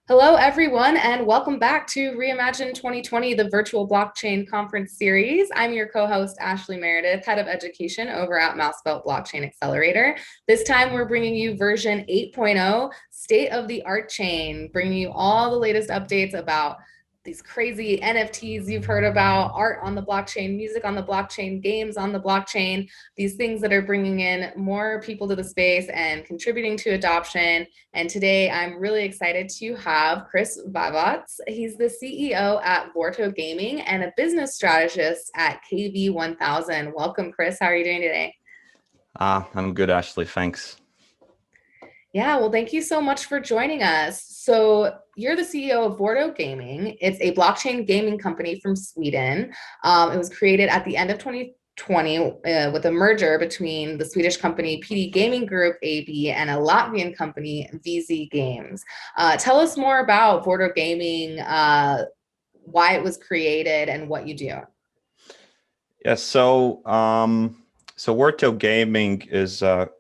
Hello, everyone, and welcome back to Reimagine 2020, the virtual blockchain conference series. I'm your co-host, Ashlie Meredith, head of education over at MouseBelt Blockchain Accelerator. This time, we're bringing you version 8.0, state-of-the-art chain, bringing you all the latest updates about these crazy NFTs you've heard about, art on the blockchain, music on the blockchain, games on the blockchain, these things that are bringing in more people to the space and contributing to adoption. And today I'm really excited to have Kris Vaivods. He's the CEO at Vorto Gaming and a business strategist at Kiwie 1000. Welcome, Kris. How are you doing today? I'm good, Ashley. Thanks. Yeah, well, thank you so much for joining us. So, you're the CEO of Vorto Gaming. It's a blockchain gaming company from Sweden. It was created at the end of 2020 with a merger between the Swedish company PD Gaming Group AB and a Latvian company, VZ Games. Tell us more about Vorto Gaming, why it was created, and what you do. Yeah, so Vorto Gaming is a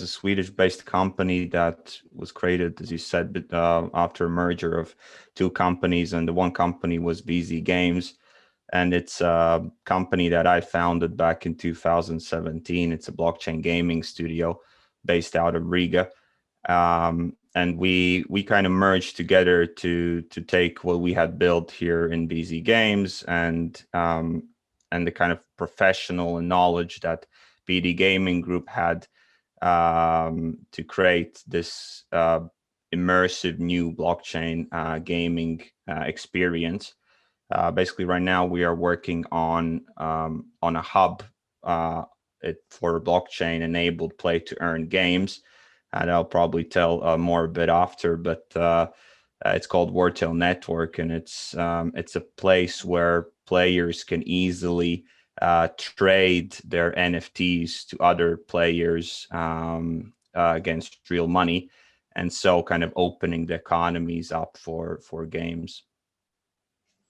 Swedish-based company that was created, as you said, after a merger of two companies, and the one company was VZ Games, and it's a company that I founded back in 2017. It's a blockchain gaming studio based out of Riga. And we kind of merged together to take what we had built here in VZ Games and the kind of professional and knowledge that PD Gaming Group had to create this immersive new blockchain gaming experience. Basically, right now we are working on a hub for blockchain-enabled play-to-earn games, and I'll probably tell more a bit after. But it's called Vorto Network, and it's a place where players can easily trade their NFTs to other players against real money, and so kind of opening the economies up for games.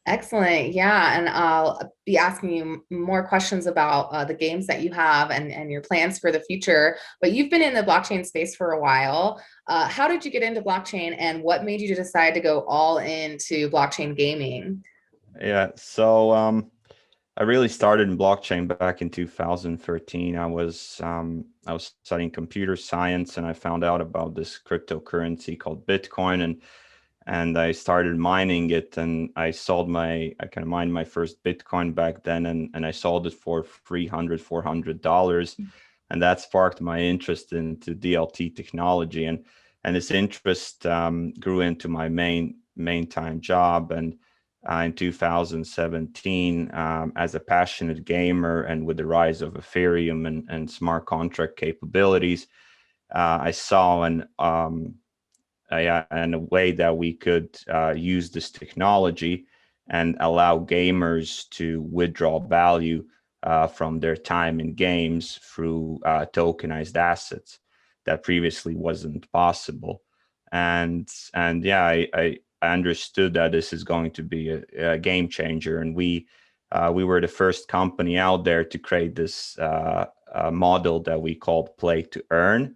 Excellent. Yeah. And I'll be asking you more questions about the games that you have and your plans for the future. But you've been in the blockchain space for a while. How did you get into blockchain and what made you decide to go all into blockchain gaming? Yeah, so I really started in blockchain back in 2013. I was studying computer science, and I found out about this cryptocurrency called Bitcoin, and I started mining it, and I kind of mined my first Bitcoin back then, and I sold it for $300-400, and that sparked my interest into DLT technology, and this interest grew into my main time job. And in 2017, as a passionate gamer and with the rise of Ethereum and smart contract capabilities, I saw and a way that we could use this technology and allow gamers to withdraw value from their time in games through tokenized assets that previously wasn't possible. And yeah, I understood that this is going to be a game changer, and we were the first company out there to create this model that we called play to earn.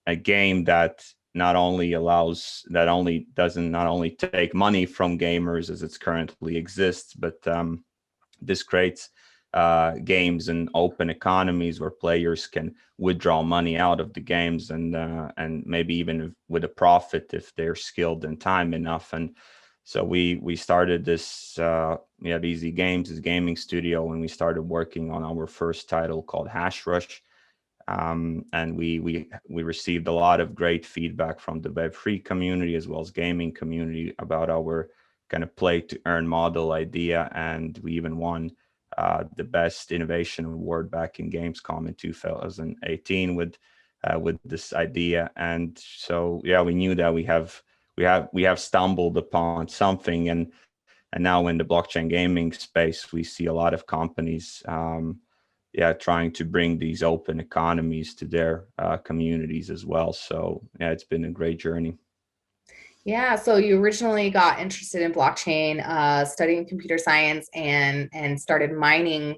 A game that not only take money from gamers as it's currently exists, but this creates games and open economies where players can withdraw money out of the games and maybe even with a profit if they're skilled in time enough. And so we started this VZ Games, this gaming studio, and we started working on our first title called Hash Rush. And we received a lot of great feedback from the Web3 community as well as gaming community about our kind of play to earn model idea, and we even won the best innovation award back in Gamescom in 2018 with this idea. And so yeah, we knew that we have stumbled upon something, and now in the blockchain gaming space we see a lot of companies trying to bring these open economies to their communities as well. So yeah, it's been a great journey. Yeah, so you originally got interested in blockchain, studying computer science, and started mining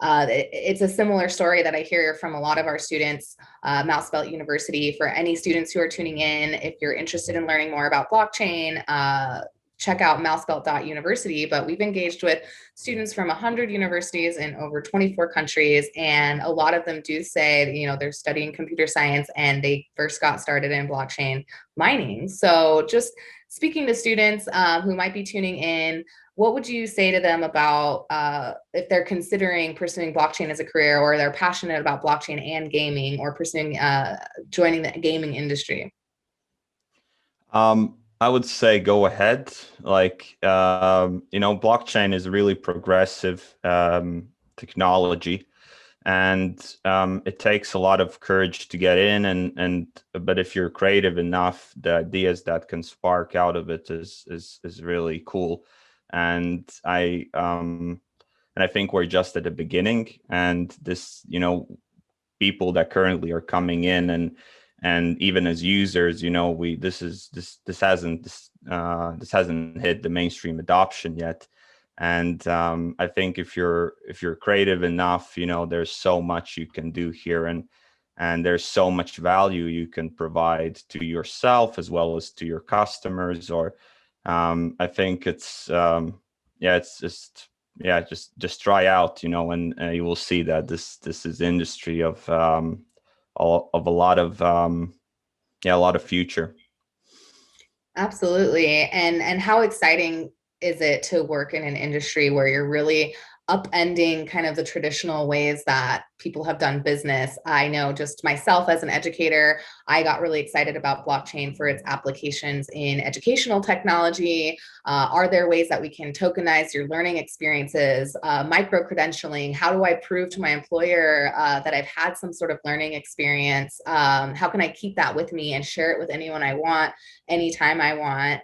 It's a similar story that I hear from a lot of our students. MouseBelt University, for any students who are tuning in, if you're interested in learning more about blockchain, check out mousebelt.university. But we've engaged with students from 100 universities in over 24 countries, and a lot of them do say, they're studying computer science and they first got started in blockchain mining. So just speaking to students who might be tuning in, what would you say to them about if they're considering pursuing blockchain as a career, or they're passionate about blockchain and gaming, or pursuing joining the gaming industry? I would say go ahead. Like, blockchain is really progressive technology, and it takes a lot of courage to get in. But if you're creative enough, the ideas that can spark out of it is really cool. And I think we're just at the beginning. And this, people that currently are coming in, and even as users, this hasn't hit the mainstream adoption yet. And I think if you're creative enough, there's so much you can do here, and there's so much value you can provide to yourself as well as to your customers. Or I think it's just try out, and you will see that this is industry of a lot of a lot of future. Absolutely. And how exciting is it to work in an industry where you're really upending kind of the traditional ways that people have done business? I know just myself as an educator, I got really excited about blockchain for its applications in educational technology. Are there ways that we can tokenize your learning experiences, micro-credentialing? How do I prove to my employer that I've had some sort of learning experience? How can I keep that with me and share it with anyone I want, anytime I want?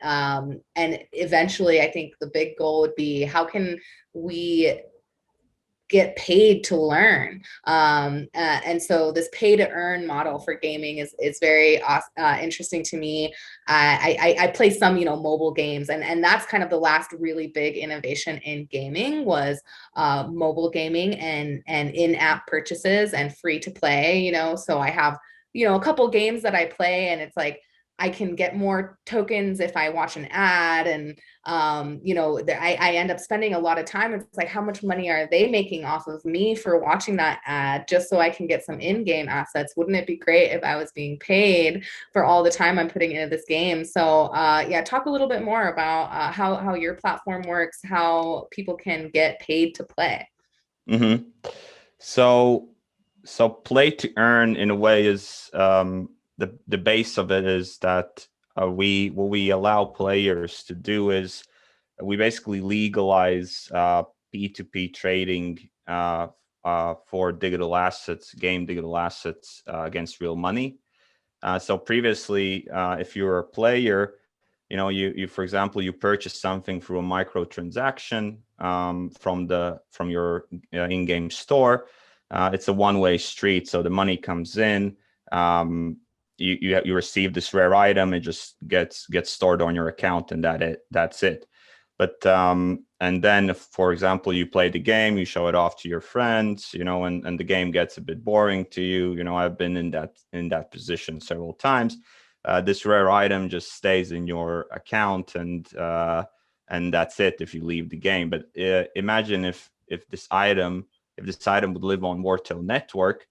And eventually, I think the big goal would be, how can we get paid to learn? And so this pay to earn model for gaming is very interesting to me. I play some, mobile games, and that's kind of the last really big innovation in gaming was mobile gaming and in-app purchases and free to play. So I have, a couple games that I play, and it's like, I can get more tokens if I watch an ad, and I end up spending a lot of time. It's like, how much money are they making off of me for watching that ad just so I can get some in-game assets? Wouldn't it be great if I was being paid for all the time I'm putting into this game? So talk a little bit more about how your platform works, how people can get paid to play. Mm-hmm. So play to earn in a way is the base of it is that what we allow players to do is we basically legalize P2P trading for digital assets, game digital assets against real money. So previously, if you were a player, you for example, you purchase something through a micro transaction from your in-game store. It's a one-way street, so the money comes in. You receive this rare item, it just gets stored on your account, and that's it. But and then if, for example, you play the game, you show it off to your friends, and the game gets a bit boring to you. I've been in that position several times. This rare item just stays in your account, and that's it if you leave the game. But imagine if this item would live on Vorto network.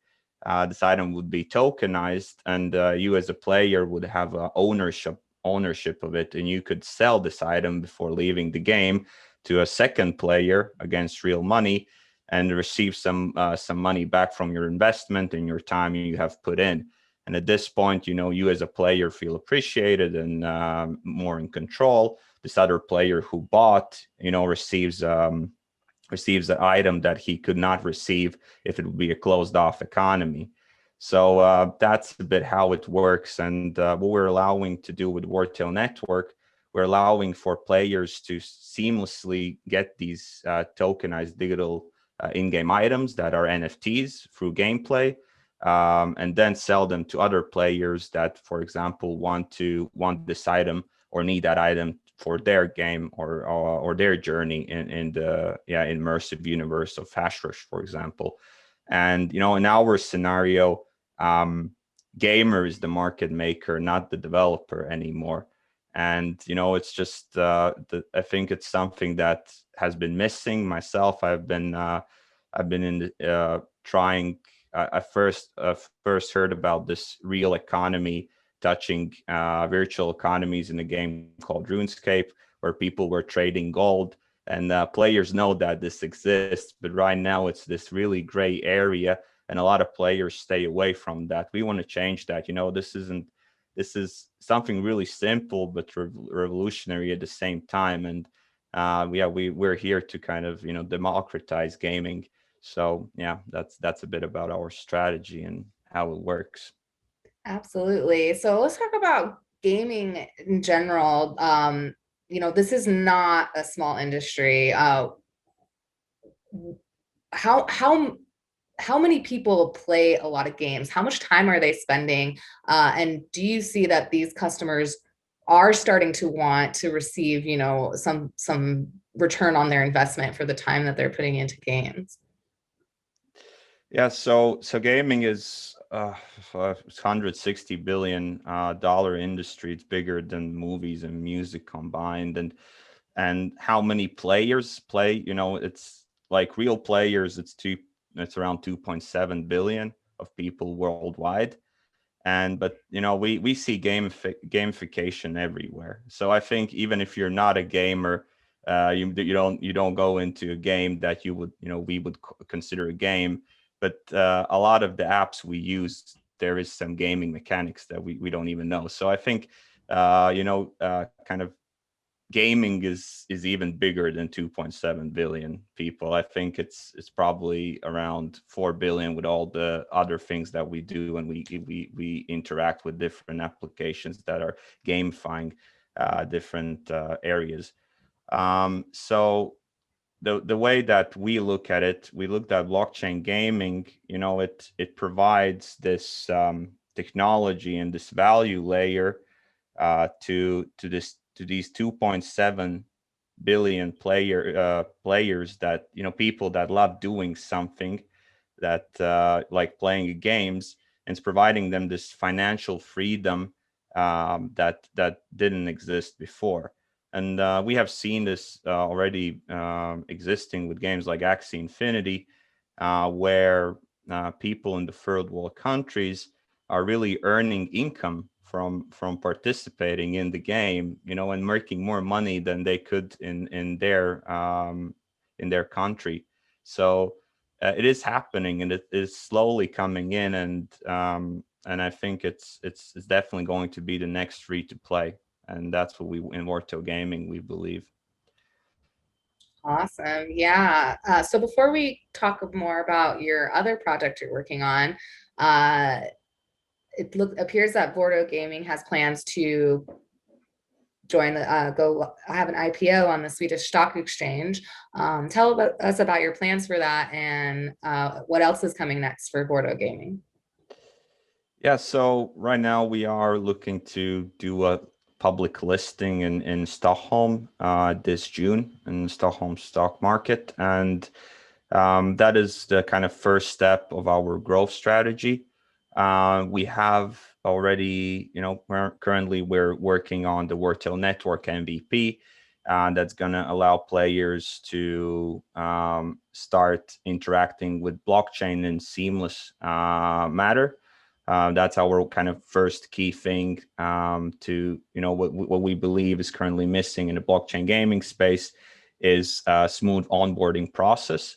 This item would be tokenized, and you as a player would have ownership of it, and you could sell this item before leaving the game to a second player against real money and receive some money back from your investment and your time you have put in. And at this point, you as a player feel appreciated and more in control. This other player who bought, receives an item that he could not receive if it would be a closed off economy. So that's a bit how it works. And what we're allowing to do with Vorto Network, we're allowing for players to seamlessly get these tokenized digital in-game items that are NFTs through gameplay, and then sell them to other players that, for example, want this item or need that item for their game or their journey in the immersive universe of Hash Rush, for example. And in our scenario, gamer is the market maker, not the developer anymore. And it's just I think it's something that has been missing. Myself, I've been in trying. I first heard about this real economy touching virtual economies in a game called RuneScape, where people were trading gold. And players know that this exists, but right now it's this really gray area, and a lot of players stay away from that. We want to change that. This is something really simple but revolutionary at the same time. And we're here to kind of democratize gaming. So yeah, that's a bit about our strategy and how it works. Absolutely. So let's talk about gaming in general. This is not a small industry. How many people play a lot of games? How much time are they spending? And do you see that these customers are starting to want to receive, some return on their investment for the time that they're putting into games? Yeah, so gaming is $160 billion dollar industry. It's bigger than movies and music combined. And how many players play? It's like real players. It's around 2.7 billion of people worldwide. But we see gamification everywhere. So I think even if you're not a gamer, you don't go into a game that we would consider a game. But a lot of the apps we use, there is some gaming mechanics that we don't even know. So I think kind of gaming is even bigger than 2.7 billion people. I think it's probably around 4 billion with all the other things that we do, and we interact with different applications that are gamifying different areas. So the way that we look at it, we looked at blockchain gaming. It provides this technology and this value layer to these 2.7 billion players, that people that love doing something, that like playing games, and it's providing them this financial freedom that didn't exist before. And we have seen this already existing with games like Axie Infinity, where people in the third world countries are really earning income from participating in the game, and making more money than they could in their country. So it is happening, and it is slowly coming in, and I think it's definitely going to be the next free to play, and that's what we in Vorto Gaming we believe. Awesome. Yeah. So before we talk more about your other project you're working on, it appears that Vorto Gaming has plans to go have an IPO on the Swedish stock exchange. Tell us about your plans for that, and what else is coming next for Vorto Gaming. Yeah, so right now we are looking to do a public listing in Stockholm this June, in the Stockholm stock market. And that is the kind of first step of our growth strategy. We have already, currently we're working on the Vorto Network MVP. That's going to allow players to start interacting with blockchain in seamless manner. That's our kind of first key thing to, what we believe is currently missing in the blockchain gaming space is a smooth onboarding process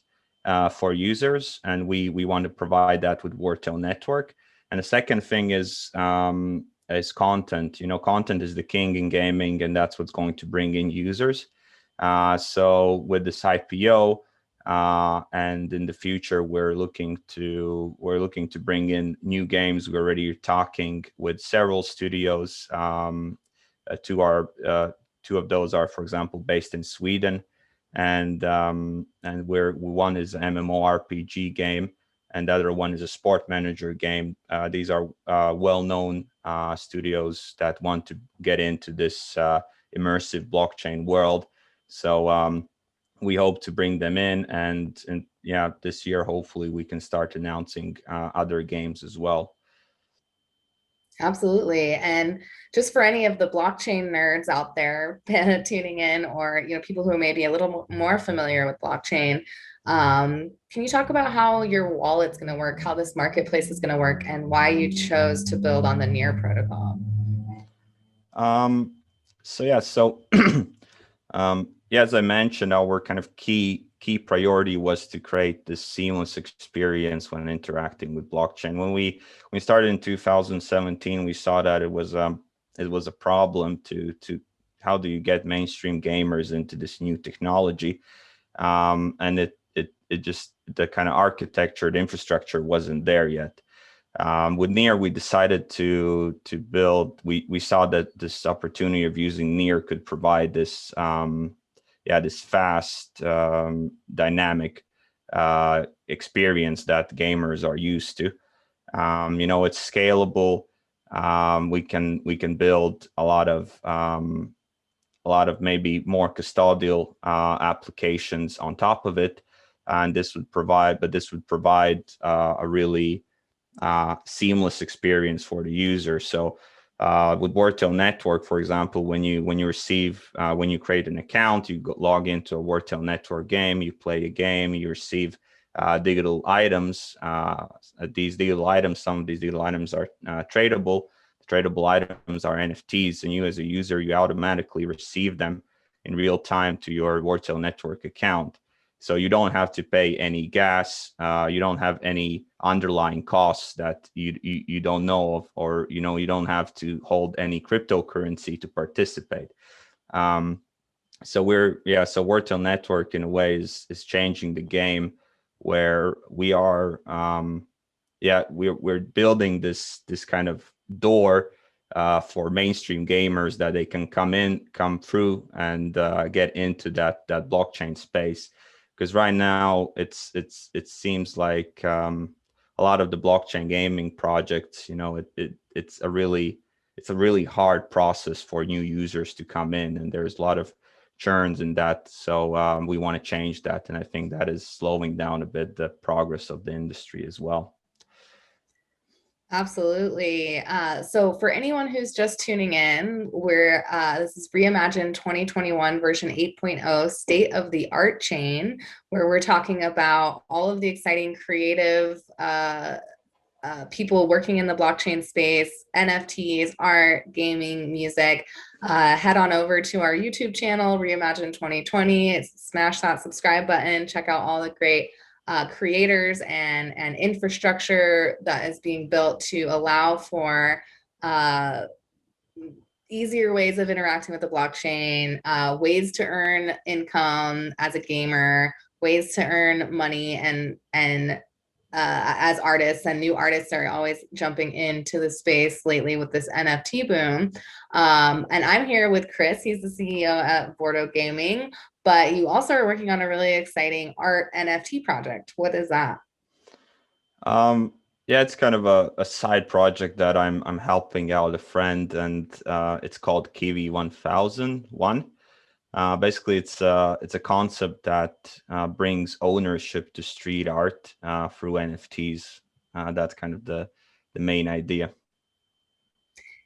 for users. And we want to provide that with Vorto Network. And the second thing is content. Content is the king in gaming, and that's what's going to bring in users. So with this IPO, and in the future, we're looking to bring in new games. We're already talking with several studios. Two of those are, for example, based in Sweden, and one is an MMORPG game, and the other one is a sport manager game. These are well-known studios that want to get into this immersive blockchain world. So we hope to bring them in, and yeah, this year hopefully we can start announcing other games as well. Absolutely. And just for any of the blockchain nerds out there tuning in, or people who may be a little more familiar with blockchain, can you talk about how your wallet's going to work, how this marketplace is going to work, and why you chose to build on the Near protocol? So yeah, as I mentioned, our kind of key priority was to create this seamless experience when interacting with blockchain. When we started in 2017, we saw that it was a problem to how do you get mainstream gamers into this new technology, and it just, the kind of architecture, the infrastructure wasn't there yet. With Near, we decided to build. We saw that this opportunity of using Near could provide this this fast, dynamic experience that gamers are used to. It's scalable. We can build a lot of maybe more custodial applications on top of it, and this would provide a really seamless experience for the user. So with Vorto Network, for example, when you create an account, you log into a Vorto Network game, you play a game, you receive digital items. Some of these digital items are tradable. The tradable items are NFTs, and you as a user, you automatically receive them in real time to your Vorto Network account. So you don't have to pay any gas. You don't have any underlying costs that you don't know of, or you don't have to hold any cryptocurrency to participate. So Vorto Network in a way is changing the game, where we are we're building this kind of door for mainstream gamers, that they can come through and get into that blockchain space. Because right now it seems like a lot of the blockchain gaming projects, it's a really hard process for new users to come in, and there's a lot of churns in that. So we want to change that, and I think that is slowing down a bit the progress of the industry as well. Absolutely. So for anyone who's just tuning in, this is REIMAGINE 2021 version 8.0 state of the art chain, where we're talking about all of the exciting creative people working in the blockchain space, NFTs, art, gaming, music. Head on over to our YouTube channel, REIMAGINE 2020. Smash that subscribe button. Check out all the great creators and infrastructure that is being built to allow for easier ways of interacting with the blockchain, ways to earn income as a gamer, ways to earn money, and as artists. And new artists are always jumping into the space lately with this NFT boom. And I'm here with Kris. He's the CEO at Vorto Gaming, but you also are working on a really exciting art NFT project. What is that? Yeah, it's kind of a side project that I'm helping out a friend, and it's called Kiwie 1001. Basically, it's a concept that brings ownership to street art through NFTs. That's kind of the main idea.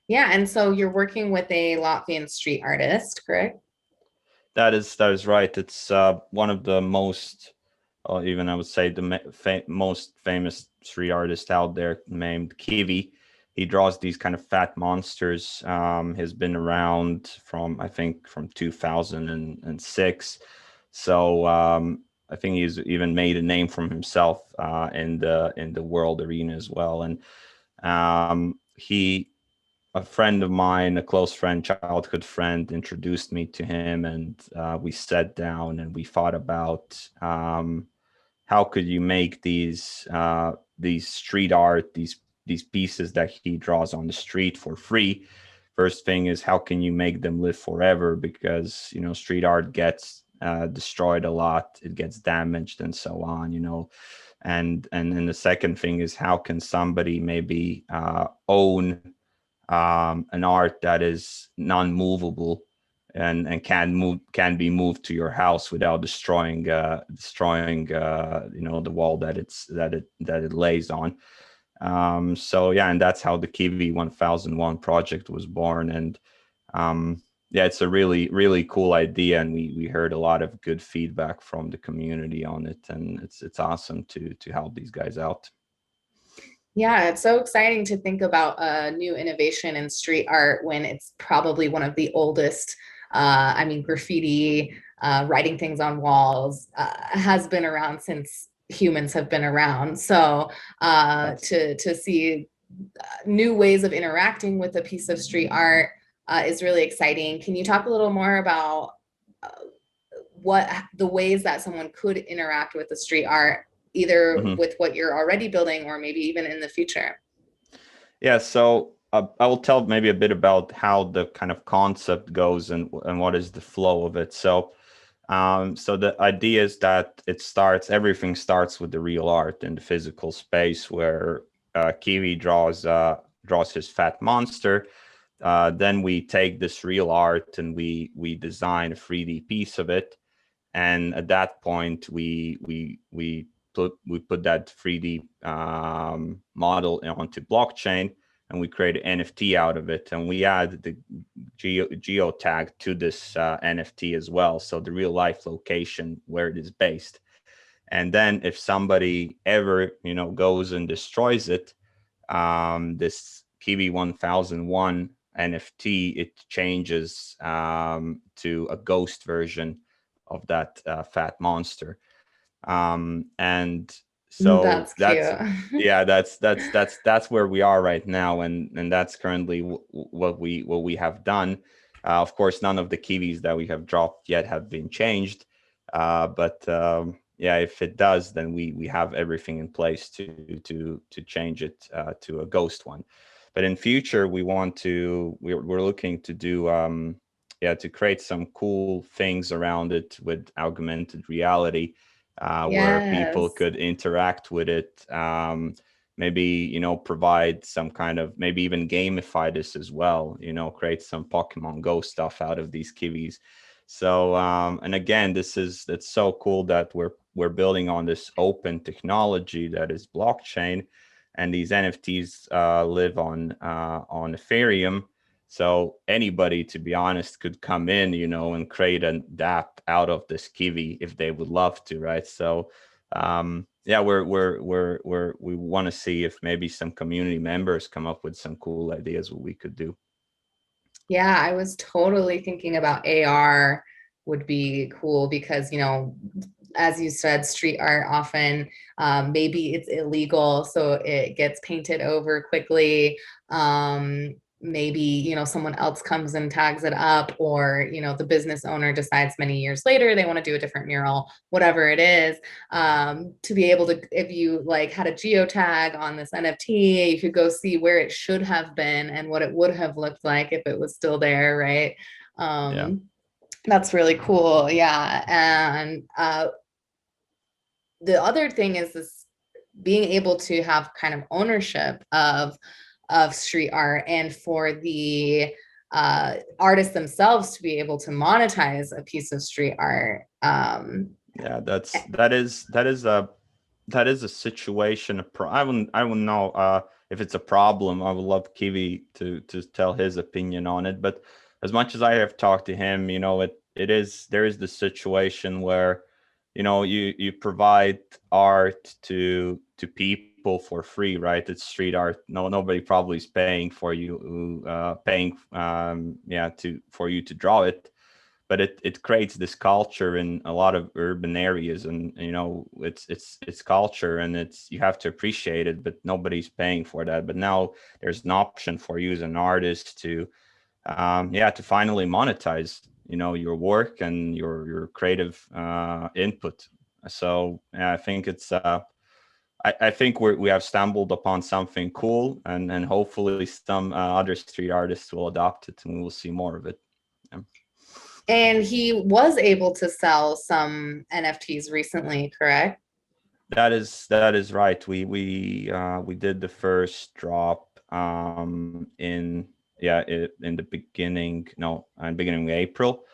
Yeah, and so you're working with a Latvian street artist, correct? That is right. It's one of the most, or even I would say the most famous street artist out there, named Kiwie. He draws these kind of fat monsters. Has been around I think from 2006. So I think he's even made a name for himself in the world arena as well. And a friend of mine, a close friend, childhood friend, introduced me to him, and we sat down and we thought about how could you make these street art, these pieces that he draws on the street for free. First thing is, how can you make them live forever? Because street art gets destroyed a lot, it gets damaged, and so on. And then the second thing is, how can somebody maybe own an art that is non-movable and can be moved to your house without destroying the wall that it lays on. So yeah, and that's how the Kiwi 1001 project was born. And yeah, it's a really, really cool idea, and we heard a lot of good feedback from the community on it, and it's awesome to help these guys out. Yeah, it's so exciting to think about a new innovation in street art when it's probably one of the oldest. I mean, graffiti, writing things on walls, has been around since humans have been around. So to see new ways of interacting with a piece of street art is really exciting. Can you talk a little more about uh, what the ways that someone could interact with the street art, either with what you're already building or maybe even in the future? Yeah, so I will tell maybe a bit about how the kind of concept goes and what is the flow of it. So so the idea is that everything starts with the real art in the physical space, where Kiwi draws his fat monster. Then we take this real art and we design a 3D piece of it, and at that point we put that 3D model onto blockchain, and we create an NFT out of it, and we add the geo tag to this NFT as well, so the real life location where it is based. And then if somebody ever goes and destroys it, this Kiwi 1001 NFT, it changes to a ghost version of that fat monster. And so That's cute. yeah, that's where we are right now, and that's currently what we have done. Of course, none of the Kiwis that we have dropped yet have been changed, but yeah, if it does, then we have everything in place to change it to a ghost one. But in future, we're looking to do yeah, to create some cool things around it with augmented reality, where people Yes. could interact with it. Maybe provide some kind of, maybe even gamify this as well. Create some Pokemon Go stuff out of these Kiwis. So and again, that's so cool that we're building on this open technology that is blockchain, and these NFTs live on Ethereum. So anybody, to be honest, could come in, and create an app out of this Kiwi if they would love to, right? So yeah, we want to see if maybe some community members come up with some cool ideas what we could do. Yeah, I was totally thinking about AR would be cool because, as you said, street art often, maybe it's illegal, so it gets painted over quickly. Maybe, someone else comes and tags it up, or, the business owner decides many years later they want to do a different mural, whatever it is. To be able to, if you like had a geotag on this NFT, you could go see where it should have been and what it would have looked like if it was still there, right? Yeah. That's really cool. Yeah. And the other thing is this, being able to have kind of ownership of street art, and for the artists themselves to be able to monetize a piece of street art. Yeah, that is a situation. I wouldn't know if it's a problem. I would love Kiwi to tell his opinion on it. But as much as I have talked to him, there is the situation where you provide art to people for free, right? It's street art. Nobody probably is paying for you, for you to draw it, but it creates this culture in a lot of urban areas, and it's culture, and you have to appreciate it, but nobody's paying for that. But now there's an option for you as an artist to to finally monetize your work and your creative input. So yeah, I think it's I think we have stumbled upon something cool, and hopefully some other street artists will adopt it, and we will see more of it. Yeah. And he was able to sell some NFTs recently, correct? That is right. We did the first drop in in the beginning, no, beginning of April,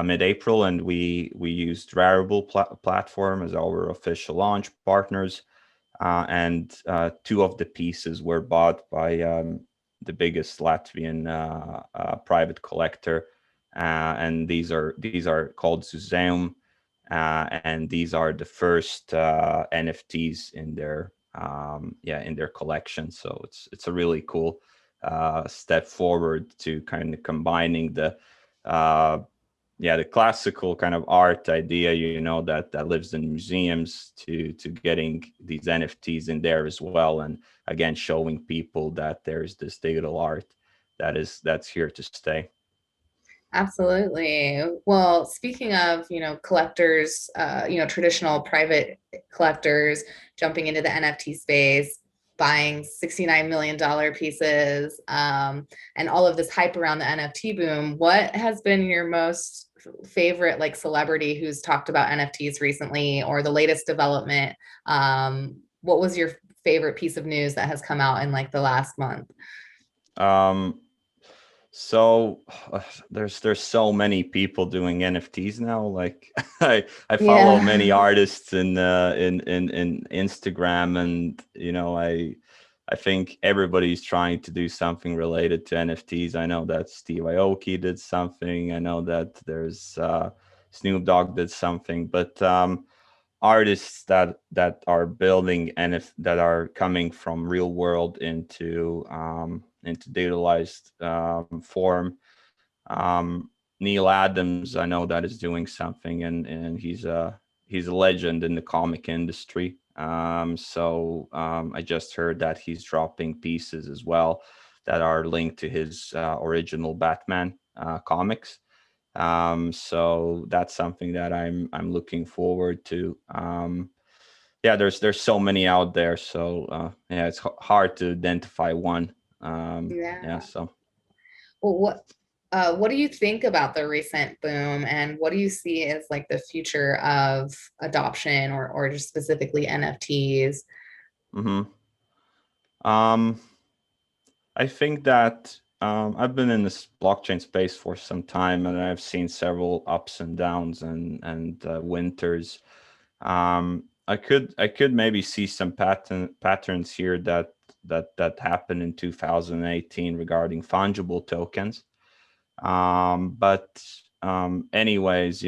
mid-April, and we used Rarible platform as our official launch partners, and two of the pieces were bought by the biggest Latvian private collector, and these are called Zuzeum, and these are the first NFTs in their in their collection. So it's a really cool step forward to kind of combining the classical kind of art idea, that lives in museums, to getting these NFTs in there as well, and again showing people that there's this digital art that's here to stay. Absolutely. Well, speaking of, collectors, traditional private collectors jumping into the NFT space, buying $69 million pieces, and all of this hype around the NFT boom, what has been your most favorite celebrity who's talked about NFTs recently, or the latest development? What was your favorite piece of news that has come out in the last month? Um, So there's so many people doing NFTs now. Like I follow many Yeah. artists in Instagram, and I think everybody's trying to do something related to NFTs. I know that Steve Aoki did something. I know that there's Snoop Dogg did something, but artists that are building that are coming from real world into digitalized form. um Neil Adams, I know that is doing something, and he's a legend in the comic industry. I just heard that he's dropping pieces as well that are linked to his original Batman comics. So that's something that I'm looking forward to. There's so many out there, so it's hard to identify one. Yeah. So Well, what do you think about the recent boom, and what do you see as the future of adoption, or just specifically NFTs? hmm um I think that I've been in this blockchain space for some time, and I've seen several ups and downs and winters. I could maybe see some patterns here that happened in 2018 regarding fungible tokens. But anyways,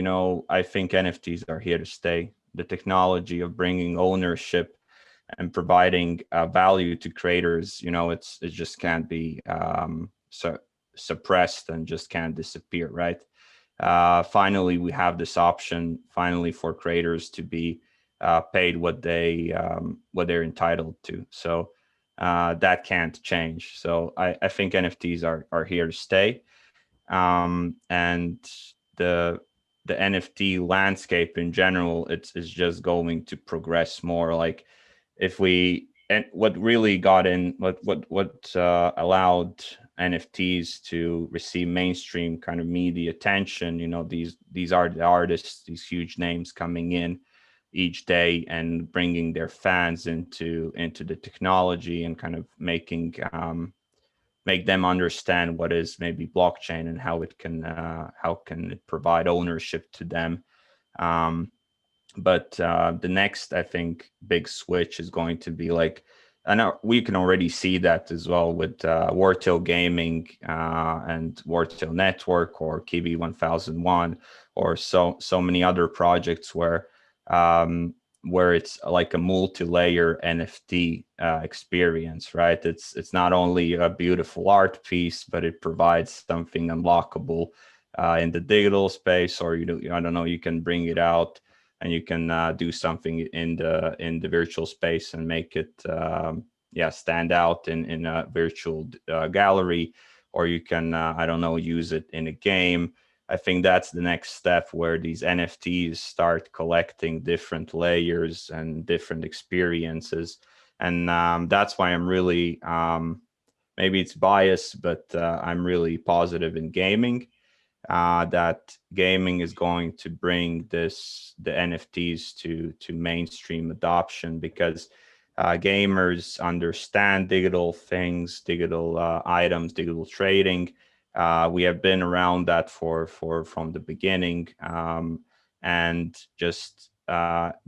I think NFTs are here to stay. The technology of bringing ownership and providing value to creators, it just can't be suppressed and just can't disappear, right? Finally, we have this option finally for creators to be paid what they're entitled to. So that can't change. So I think NFTs are here to stay. And the NFT landscape in general, it's just going to progress more. Like, if we and what really got in what allowed NFTs to receive mainstream kind of media attention, these are the artists, these huge names coming in each day and bringing their fans into the technology, and kind of make them understand what is maybe blockchain and how can it provide ownership to them. um, but the next, I think, big switch is going to be like, I know we can already see that as well with Vorto Gaming and Vorto Network, or Kiwie 1001, or so many other projects where it's like a multi-layer NFT experience, right? It's not only a beautiful art piece, but it provides something unlockable in the digital space, or I don't know, you can bring it out and you can do something in the virtual space and make it stand out in a virtual gallery, or you can I don't know, use it in a game. I think that's the next step, where these NFTs start collecting different layers and different experiences. And that's why I'm really, maybe it's biased, but I'm really positive in gaming, that gaming is going to bring the NFTs to mainstream adoption, because gamers understand digital things, digital items, digital trading. We have been around that from the beginning, and just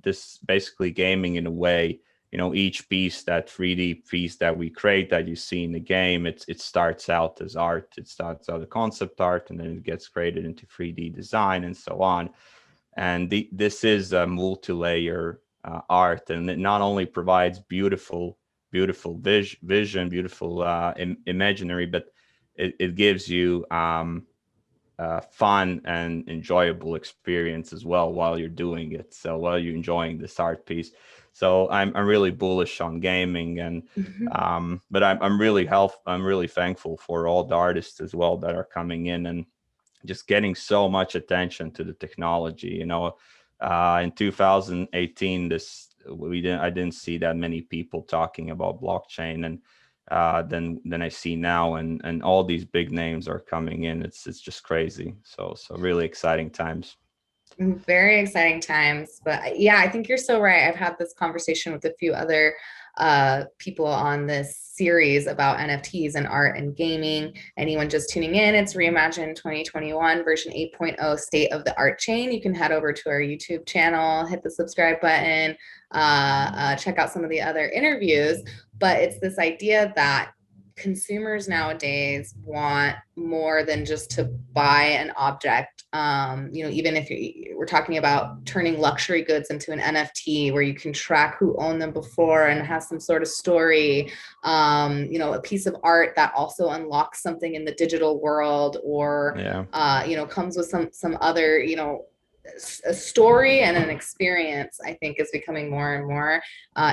this basically gaming in a way. Each piece, that 3D piece that we create that you see in the game, it starts out as art. It starts out as concept art, and then it gets created into 3D design and so on. And this is a multi-layer art, and it not only provides beautiful vision, beautiful imaginary, but it gives you fun and enjoyable experience as well while you're doing it. So while you're enjoying this art piece. So I'm really bullish on gaming, and but I'm really thankful for all the artists as well that are coming in and just getting so much attention to the technology. In 2018, I didn't see that many people talking about blockchain, and than I see now, and all these big names are coming in. It's just crazy. So really exciting times. Very exciting times. But yeah, I think you're so right. I've had this conversation with a few other people on this series about NFTs and art and gaming. Anyone just tuning in, it's Reimagine 2021 version 8.0 state of the art chain. You can head over to our YouTube channel, hit the subscribe button, check out some of the other interviews. But it's this idea that consumers nowadays want more than just to buy an object. Even if we're talking about turning luxury goods into an NFT where you can track who owned them before and has some sort of story, a piece of art that also unlocks something in the digital world, or comes with some other, a story and an experience, I think is becoming more and more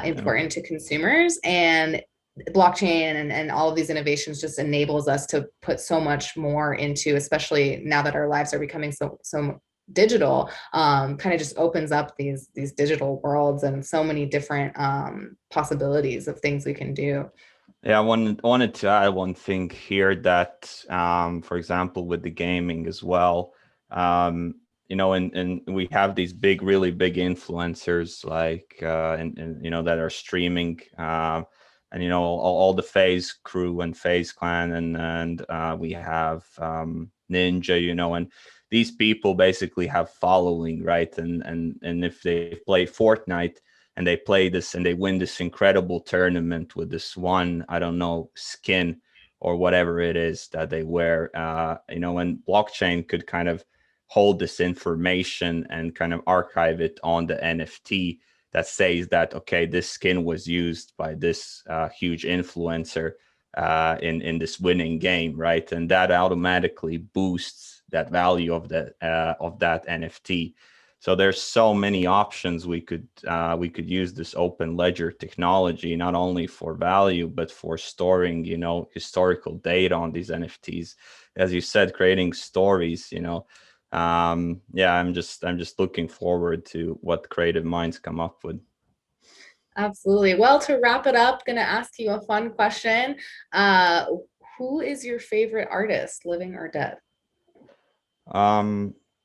important to consumers. And blockchain and all of these innovations just enables us to put so much more into, especially now that our lives are becoming so digital, kind of just opens up these digital worlds and so many different possibilities of things we can do. Yeah, I wanted to add one thing here that, for example, with the gaming as well, and we have these really big influencers like, that are streaming, and all the FaZe crew and FaZe Clan, and we have Ninja, and these people basically have following, right? And if they play Fortnite and they play this and they win this incredible tournament with this one, I don't know, skin or whatever it is that they wear, and blockchain could kind of hold this information and kind of archive it on the NFT that says that, okay, this skin was used by this huge influencer in this winning game, right? And that automatically boosts that value of that NFT. So there's so many options we could use this open ledger technology, not only for value but for storing, historical data on these NFTs. As you said, creating stories, I'm just looking forward to what creative minds come up with. Absolutely. Well, to wrap it up, going to ask you a fun question. Who is your favorite artist, living or dead?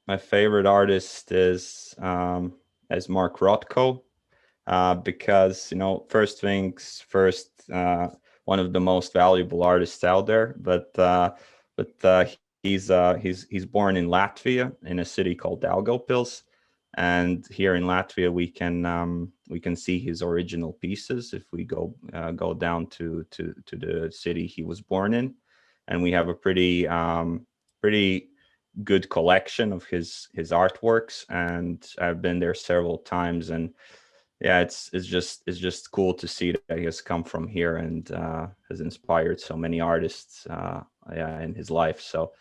My favorite artist is Mark Rothko, because first things first, one of the most valuable artists out there, but he's born in Latvia in a city called Daugavpils, and here in Latvia we can see his original pieces if we go down to the city he was born in, and we have a pretty good collection of his artworks, and I've been there several times, and yeah, it's just cool to see that he has come from here and has inspired so many artists in his life. So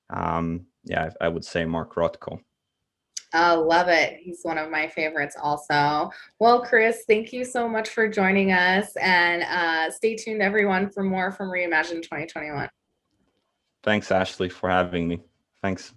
I would say Mark Rothko. Love it. He's one of my favorites also. Well, Kris, thank you so much for joining us, and stay tuned, everyone, for more from Reimagine 2021. Thanks, Ashlie, for having me. Thanks.